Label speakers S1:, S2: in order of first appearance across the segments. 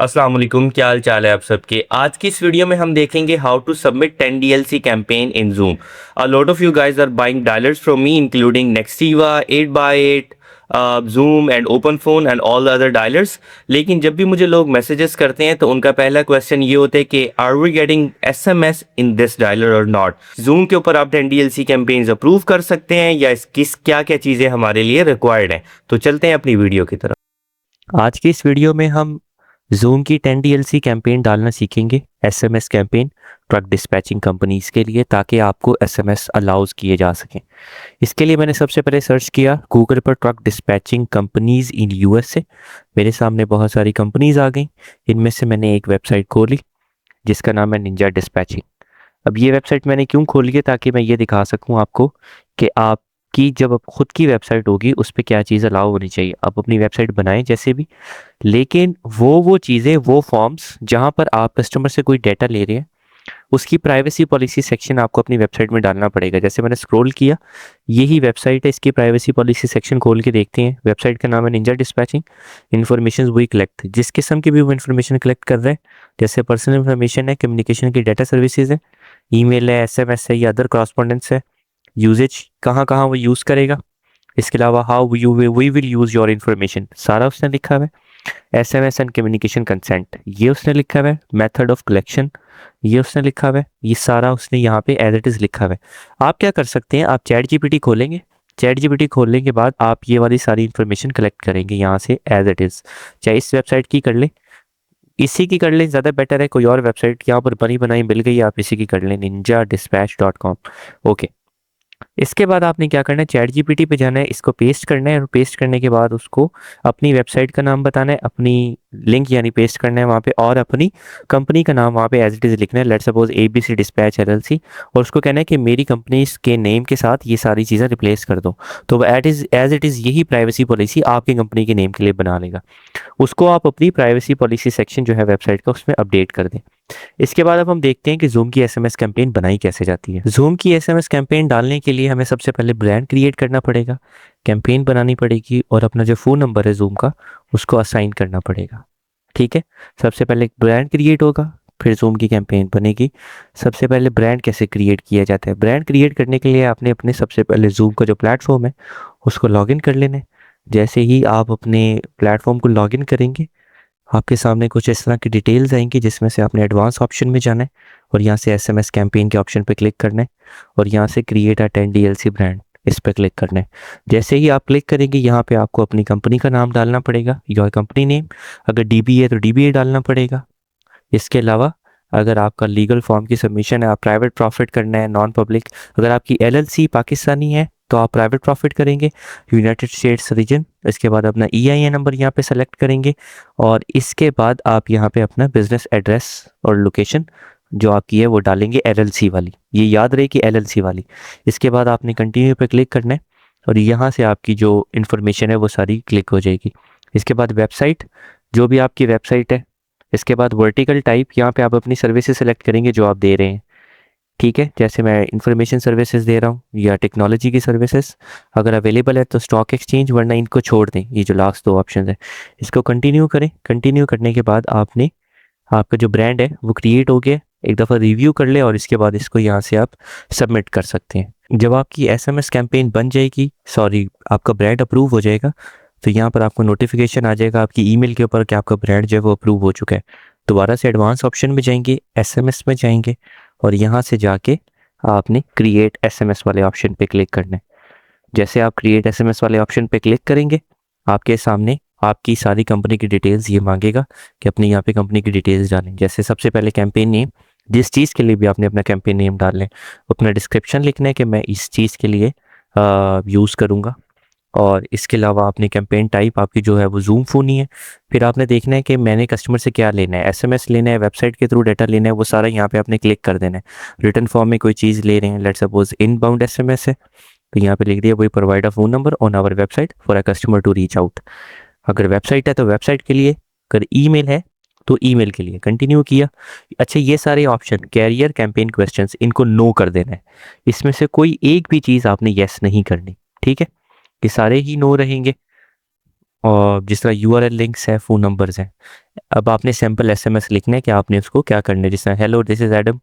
S1: अस्सलाम वालेकुम, क्या हाल चाल है आप सबके। आज की इस वीडियो में हम देखेंगे how to submit 10 DLC campaign in Zoom। A lot of you guys are buying dialers from me including Nextiva, 8x8, Zoom and open phone and all other dialers. लेकिन जब भी मुझे लोग मैसेजेस करते हैं तो उनका पहला क्वेश्चन ये होता है कि are we getting SMS in this dialer or not. Zoom के ऊपर आप 10 DLC कैंपेन्स अप्रूव कर सकते हैं या किस क्या क्या चीज़ें हमारे लिए रिक्वायर्ड हैं। तो चलते हैं अपनी वीडियो की तरफ। आज की इस वीडियो में हम Zoom की 10 DLC कैंपेन डालना सीखेंगे, SMS campaign truck dispatching companies के लिए, ताकि आपको SMS अलाउज किए जा सकें। इसके लिए मैंने सबसे पहले सर्च किया गूगल पर truck dispatching companies in USA। मेरे सामने बहुत सारी कंपनीज आ गई। इनमें से मैंने एक वेबसाइट खोली जिसका नाम है निंजा डिस्पैचिंग। अब ये वेबसाइट मैंने क्यों खोली है, ताकि मैं ये दिखा सकूं आपको कि आपकी जब खुद की वेबसाइट होगी उस पर क्या चीज़ अलाउ होनी चाहिए। आप अपनी वेबसाइट बनाएं जैसे भी, लेकिन वो चीज़ें, वो फॉर्म्स जहाँ पर आप कस्टमर से कोई डाटा ले रहे हैं, उसकी प्राइवेसी पॉलिसी सेक्शन आपको अपनी वेबसाइट में डालना पड़ेगा। जैसे मैंने स्क्रॉल किया, यही वेबसाइट है, इसकी प्राइवेसी पॉलिसी सेक्शन खोल के देखते हैं। वेबसाइट का नाम है Ninja Dispatching. Information we collect, जिस किस्म की भी वो इन्फॉर्मेशन कलेक्ट कर रहे हैं, जैसे पर्सनल इन्फॉर्मेशन है, कम्युनिकेशन की डाटा सर्विसेज है, ईमेल है, SMS है या अदर कॉरस्पॉन्डेंस है, यूजेज कहाँ कहाँ वो यूज़ करेगा, इसके अलावा how you we will use your information, सारा उसने लिखा हुआ है। SMS एंड कम्युनिकेशन कंसेंट ये उसने लिखा हुआ है। मेथड ऑफ कलेक्शन ये उसने लिखा हुआ है। ये सारा उसने यहाँ पे एज इट इज़ लिखा हुआ है। आप क्या कर सकते हैं, आप ChatGPT खोलेंगे, ChatGPT खोलने के बाद आप ये वाली सारी इन्फॉर्मेशन कलेक्ट करेंगे यहाँ से एज इट इज़। चाहे इस वेबसाइट की कर लें, इसी की कर लें, ज़्यादा बेटर है। कोई और वेबसाइट यहाँ पर बनी बनाई मिल गई, आप इसी की कर लें, ninjadispatch.com। ओके, इसके बाद आपने क्या करना है, चैट जीपीटी पे जाना है, इसको पेस्ट करना है और पेस्ट करने के बाद उसको अपनी वेबसाइट का नाम बताना है, अपनी लिंक यानी पेस्ट करना है वहाँ पे, और अपनी कंपनी का नाम वहाँ पे एज इट इज़ लिखना है। Let's suppose ABC dispatch LLC, और उसको कहना है कि मेरी कंपनी के नेम के साथ ये सारी चीज़ें रिप्लेस कर दो। तो एज इट इज़ यही प्राइवेसी पॉलिसी आपकी कंपनी के नेम के लिए बना लेगा। उसको आप अपनी प्राइवेसी पॉलिसी सेक्शन जो है वेबसाइट का, उसमें अपडेट कर दें। इसके बाद अब हम देखते हैं कि Zoom की SMS कैंपेन बनाई कैसे जाती है। Zoom की SMS कैंपेन डालने के लिए हमें सबसे पहले ब्रांड क्रिएट करना पड़ेगा, कैंपेन बनानी पड़ेगी, और अपना जो फ़ोन नंबर है Zoom का उसको असाइन करना पड़ेगा। ठीक है, सबसे पहले एक ब्रांड क्रिएट होगा, फिर Zoom की कैंपेन बनेगी। सबसे पहले ब्रांड कैसे क्रिएट किया जाता है, ब्रांड क्रिएट करने के लिए आपने अपने सबसे पहले Zoom का जो प्लेटफॉर्म है उसको लॉगिन कर लेना है। जैसे ही आप अपने प्लेटफॉर्म को लॉगिन करेंगे, आपके सामने कुछ इस तरह की डिटेल्स आएंगी, जिसमें से आपने एडवांस ऑप्शन में जाना है और यहाँ से SMS कैंपेन के ऑप्शन पे क्लिक करना है, और यहाँ से क्रिएट अ 10 DLC ब्रांड इस पर क्लिक करना है। जैसे ही आप क्लिक करेंगे, यहाँ पे आपको अपनी कंपनी का नाम डालना पड़ेगा, योर कंपनी नेम। अगर DBA है तो DBA डालना पड़ेगा। इसके अलावा अगर आपका लीगल फॉर्म की सबमिशन है, आप प्राइवेट प्रॉफिट करना है, नॉन पब्लिक। अगर आपकी LLC पाकिस्तानी है तो आप प्राइवेट प्रॉफिट करेंगे, यूनाइटेड स्टेट्स रीजन। इसके बाद अपना EIN नंबर यहाँ पे सेलेक्ट करेंगे, और इसके बाद आप यहाँ पे अपना बिजनेस एड्रेस और लोकेशन जो आपकी है वो डालेंगे, LLC वाली, ये याद रहे कि LLC वाली। इसके बाद आपने कंटिन्यू पे क्लिक करना है, और यहाँ से आपकी जो इन्फॉर्मेशन है वो सारी क्लिक हो जाएगी। इसके बाद वेबसाइट, जो भी आपकी वेबसाइट है। इसके बाद वर्टिकल टाइप, यहाँ पे आप अपनी सर्विसेज सेलेक्ट करेंगे जो आप दे रहे हैं। ठीक है, जैसे मैं इंफॉर्मेशन सर्विसेज दे रहा हूँ या टेक्नोलॉजी की सर्विसेज, अगर अवेलेबल है तो स्टॉक एक्सचेंज, वरना इनको छोड़ दें। ये जो लास्ट दो ऑप्शन है इसको कंटिन्यू करें। कंटिन्यू करने के बाद आपने, आपका जो ब्रांड है वो क्रिएट हो गया। एक दफ़ा रिव्यू कर ले और इसके बाद इसको यहाँ से आप सबमिट कर सकते हैं। जब आपकी SMS कैंपेन बन जाएगी, सॉरी आपका ब्रांड अप्रूव हो जाएगा, तो यहाँ पर आपको नोटिफिकेशन आ जाएगा आपकी ईमेल के ऊपर कि आपका ब्रांड जो है वो अप्रूव हो चुका है। दोबारा से एडवांस ऑप्शन में जाएंगे, SMS में जाएंगे, और यहाँ से जाके आपने क्रिएट SMS वाले ऑप्शन पे क्लिक करना है। जैसे आप क्रिएट SMS वाले ऑप्शन पे क्लिक करेंगे, आपके सामने आपकी सारी कंपनी की डिटेल्स ये मांगेगा कि अपने यहाँ पे कंपनी की डिटेल्स डालें। जैसे सबसे पहले कैंपेन नेम, जिस चीज़ के लिए भी आपने अपना कैंपेन नेम डाल लें, अपना डिस्क्रिप्शन लिखना है कि मैं इस चीज़ के लिए यूज़ करूँगा। और इसके अलावा आपने कैंपेन टाइप आपकी जो है वो Zoom फ़ोन ही है। फिर आपने देखना है कि मैंने कस्टमर से क्या लेना है, SMS लेना है, वेबसाइट के थ्रू डाटा लेना है, वो सारा यहाँ पे आपने क्लिक कर देना है। रिटर्न फॉर्म में कोई चीज़ ले रहे हैं, लेट्स सपोज इनबाउंड SMS है, तो यहाँ पे लिख दिया we provide a phone number on our website for a customer to reach out. अगर वेबसाइट है तो वेबसाइट के लिए, अगर ईमेल है तो ईमेल के लिए। कंटिन्यू किया। अच्छा, ये सारे ऑप्शन कैरियर, कैंपेन क्वेश्चंस, इनको नो कर देना है। इसमें से कोई एक भी चीज़ आपने येस नहीं करनी। ठीक है, ये सारे ही नो रहेंगे। और जिस तरह यूआरएल लिंक्स है, फ़ोन नंबर्स हैं। अब आपने सैम्पल एसएमएस लिखना है कि आपने उसको क्या करना है, जिस तरह hello this is Adam,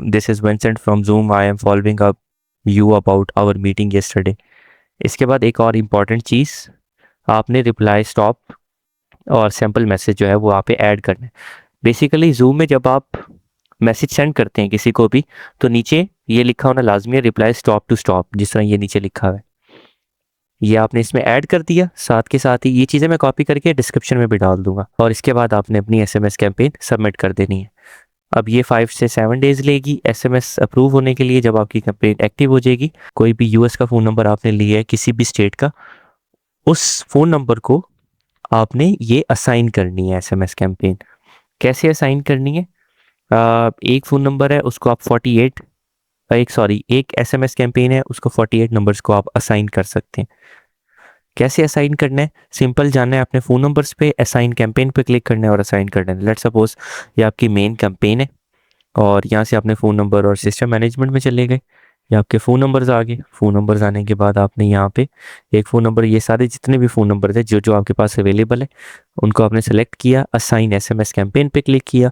S1: this is Vincent from Zoom, I am following up you about our meeting yesterday. इसके बाद एक और इम्पॉर्टेंट चीज़, आपने रिप्लाई स्टॉप और सैम्पल मैसेज जो है वो आप पे ऐड करना है। बेसिकली जूम में जब आप मैसेज सेंड करते हैं किसी को भी, तो नीचे ये लिखा होना लाजमी है, रिप्लाई स्टॉप टू स्टॉप, जिस तरह ये नीचे लिखा हुआ है। ये आपने इसमें ऐड कर दिया, साथ के साथ ही ये चीज़ें मैं कॉपी करके डिस्क्रिप्शन में भी डाल दूंगा। और इसके बाद आपने अपनी एसएमएस कैंपेन सबमिट कर देनी है। अब ये 5 से 7 डेज लेगी एसएमएस अप्रूव होने के लिए। जब आपकी कैंपेन एक्टिव हो जाएगी, कोई भी यूएस का फ़ोन नंबर आपने लिया है किसी भी स्टेट का, उस फ़ोन नंबर को आपने ये असाइन करनी है एसएमएस कैंपेन। कैसे असाइन करनी है? एक फ़ोन नंबर है उसको आप 48 एक एसएमएस कैंपेन है उसको 48 नंबर्स को आप असाइन कर सकते हैं। कैसे असाइन करना है? सिंपल, जाना है अपने फ़ोन नंबर्स पे, असाइन कैंपेन पे क्लिक करना है और असाइन करना है। लेट्स सपोज ये आपकी मेन कैंपेन है और यहाँ से आपने फ़ोन नंबर और सिस्टम मैनेजमेंट में चले गए। ये आपके फ़ोन नंबर्स आ गए। फ़ोन नंबर्स आने के बाद आपने यहाँ पे एक फ़ोन नंबर, ये सारे जितने भी फ़ोन नंबर थे जो जो आपके पास अवेलेबल है उनको आपने सेलेक्ट किया, असाइन एसएमएस कैंपेन पे क्लिक किया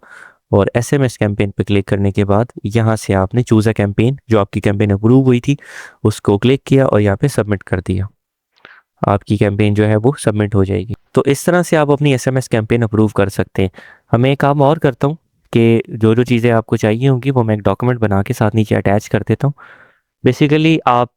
S1: और एसएमएस कैंपेन पे क्लिक करने के बाद यहाँ से आपने चूज़ अ कैंपेन, जो आपकी कैंपेन अप्रूव हुई थी, उसको क्लिक किया और यहाँ पे सबमिट कर दिया। आपकी कैंपेन जो है वो सबमिट हो जाएगी। तो इस तरह से आप अपनी एसएमएस कैंपेन अप्रूव कर सकते हैं। हमें एक काम और करता हूँ कि जो जो चीज़ें आपको चाहिए होंगी वो मैं एक डॉक्यूमेंट बना के साथ नीचे अटैच कर देता हूँ। बेसिकली आप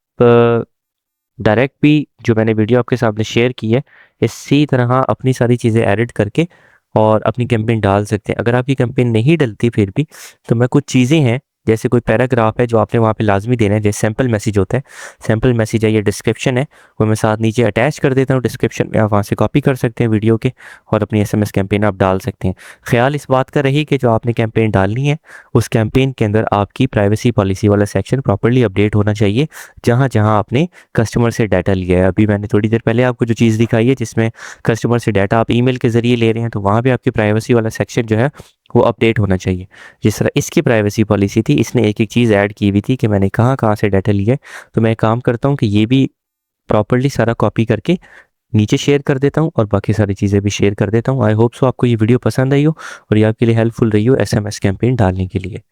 S1: डायरेक्ट भी जो मैंने वीडियो आपके सामने शेयर की है, इसी तरह अपनी सारी चीज़ें एडिट करके और अपनी कैंपेन डाल सकते हैं। अगर आपकी कैंपेन नहीं डलती फिर भी, तो मैं कुछ चीज़ें हैं, जैसे कोई पैराग्राफ है जो आपने वहाँ पे लाजमी देना है, जैसे सैम्पल मैसेज होता है, सैम्पल मैसेज है, ये डिस्क्रिप्शन है, वो मैं साथ नीचे अटैच कर देता हूँ डिस्क्रिप्शन में। आप वहाँ से कॉपी कर सकते हैं वीडियो के और अपनी एसएमएस कैंपेन आप डाल सकते हैं। ख्याल इस बात का रही कि जो आपने कैंपेन डालनी है उस कैंपेन के अंदर आपकी प्राइवेसी पॉलिसी वाला सेक्शन प्रॉपरली अपडेट होना चाहिए, जहाँ जहाँ आपने कस्टमर से डाटा लिया है। अभी मैंने थोड़ी देर पहले आपको जो चीज़ दिखाई है जिसमें कस्टमर से डाटा आप ईमेल के ज़रिए ले रहे हैं, तो वहाँ भी आपकी प्राइवेसी वाला सेक्शन जो है वो अपडेट होना चाहिए। जिस तरह इसकी प्राइवेसी पॉलिसी थी, इसने एक एक चीज़ ऐड की हुई थी कि मैंने कहाँ कहाँ से डाटा लिया है। तो मैं एक काम करता हूँ कि ये भी प्रॉपरली सारा कॉपी करके नीचे शेयर कर देता हूँ और बाकी सारी चीज़ें भी शेयर कर देता हूँ। आई होप सो आपको ये वीडियो पसंद आई हो और ये आपके लिए हेल्पफुल रही हो एसएमएस कैंपेन डालने के लिए।